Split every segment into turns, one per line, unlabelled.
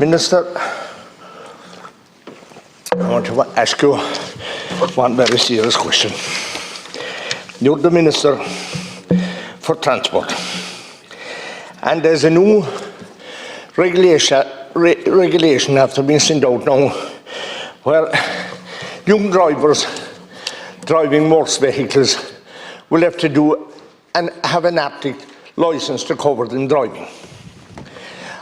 Minister, I want to ask you one very serious question. You're the Minister for Transport, and there's a new regulation after being sent out now, where young drivers driving motor vehicles will have to do and have an Arctic licence to cover them driving.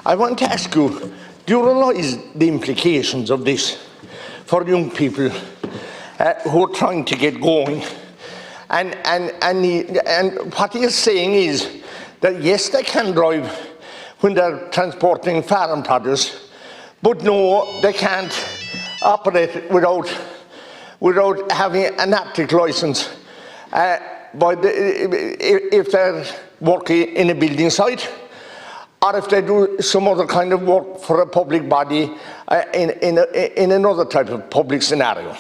I want to ask you, do you realise the implications of this for young people who are trying to get going? And what he is saying is that yes, they can drive when they're transporting farm produce, but no, they can't operate without having an Arctic licence if they're working in a building site, or if they do some other kind of work for a public body in another type of public scenario.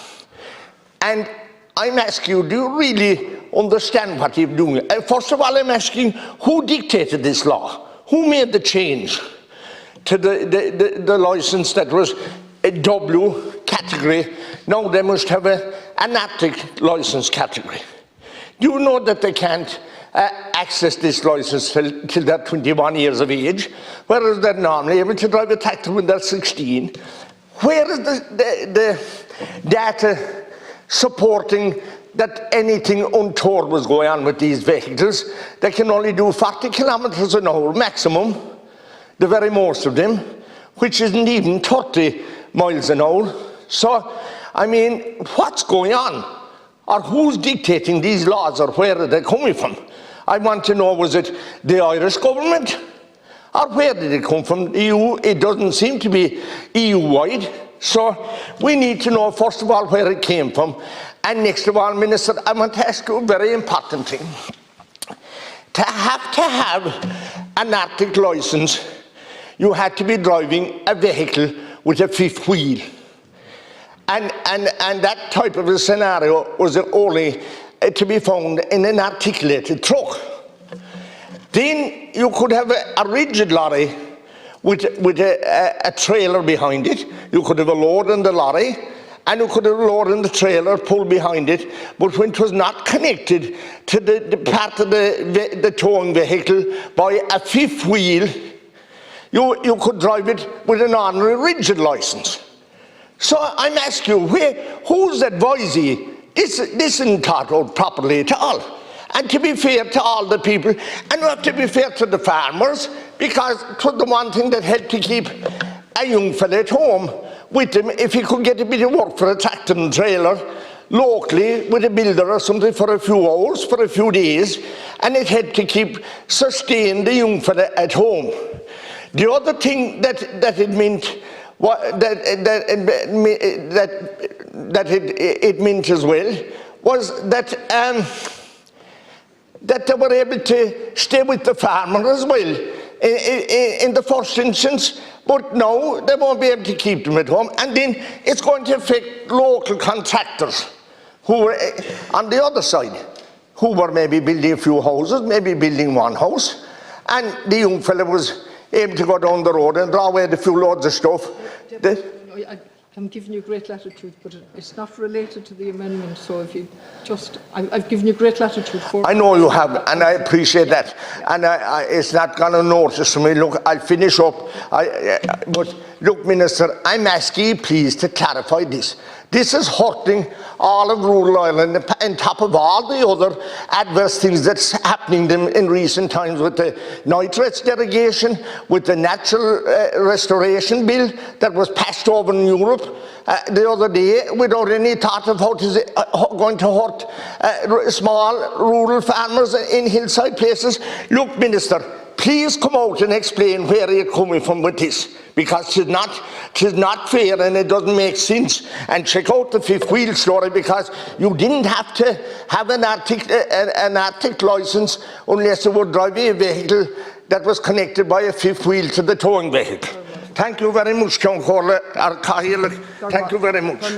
And I'm asking you, do you really understand what you're doing? First of all, I'm asking, who dictated this law? Who made the change to the licence that was a W category? Now they must have an Arctic licence category. Do you know that they can't access this licence till they're 21 years of age, whereas they're normally able to drive a tractor when they're 16? Where is the data supporting that anything untoward was going on with these vehicles? They can only do 40 kilometres an hour maximum, the very most of them, which isn't even 30 miles an hour. So, I mean, what's going on? Or who's dictating these laws, or where are they coming from? I want to know, was it the Irish government? Or where did it come from? The EU? It doesn't seem to be EU-wide. So we need to know, first of all, where it came from. And next of all, Minister, I want to ask you a very important thing. To have an Arctic licence, you had to be driving a vehicle with a fifth wheel. And that type of a scenario was only to be found in an articulated truck. Then you could have a rigid lorry with a trailer behind it. You could have a load in the lorry, and you could have a load in the trailer pulled behind it, but when it was not connected to the part of the towing vehicle by a fifth wheel, you could drive it with an ordinary rigid licence. So I'm asking you, who's advising? This isn't thought out properly at all. And to be fair to all the people, and not to be fair to the farmers, because it was the one thing that helped to keep a young fella at home with him if he could get a bit of work for a tractor and trailer locally with a builder or something for a few hours, for a few days, and it helped to sustain the young fella at home. The other thing that it meant, it meant as well, was that they were able to stay with the farmer as well in the first instance, but now they won't be able to keep them at home, and then it's going to affect local contractors who were on the other side, who were maybe building a few houses, maybe building one house, and the young fella was able to go down the road and draw away a few loads of stuff.
I'm giving you great latitude, but it's not related to the amendment, so if you just, I've given you great latitude for it.
I know you have, and I appreciate that, and it's not going to notice to me. Look, I'll finish up, but look, Minister, I'm asking you please to clarify this. This is hurting all of rural Ireland on top of all the other adverse things that's happening in recent times with the nitrates derogation, with the natural restoration bill that was passed over in Europe the other day without any thought of how it is going to hurt small rural farmers in hillside places. Look, Minister, please come out and explain where you're coming from with this, because it's not fair and it doesn't make sense. And check out the fifth wheel story, because you didn't have to have an Arctic licence unless you were driving a vehicle that was connected by a fifth wheel to the towing vehicle. Thank you very much, Councillor. Thank you very much.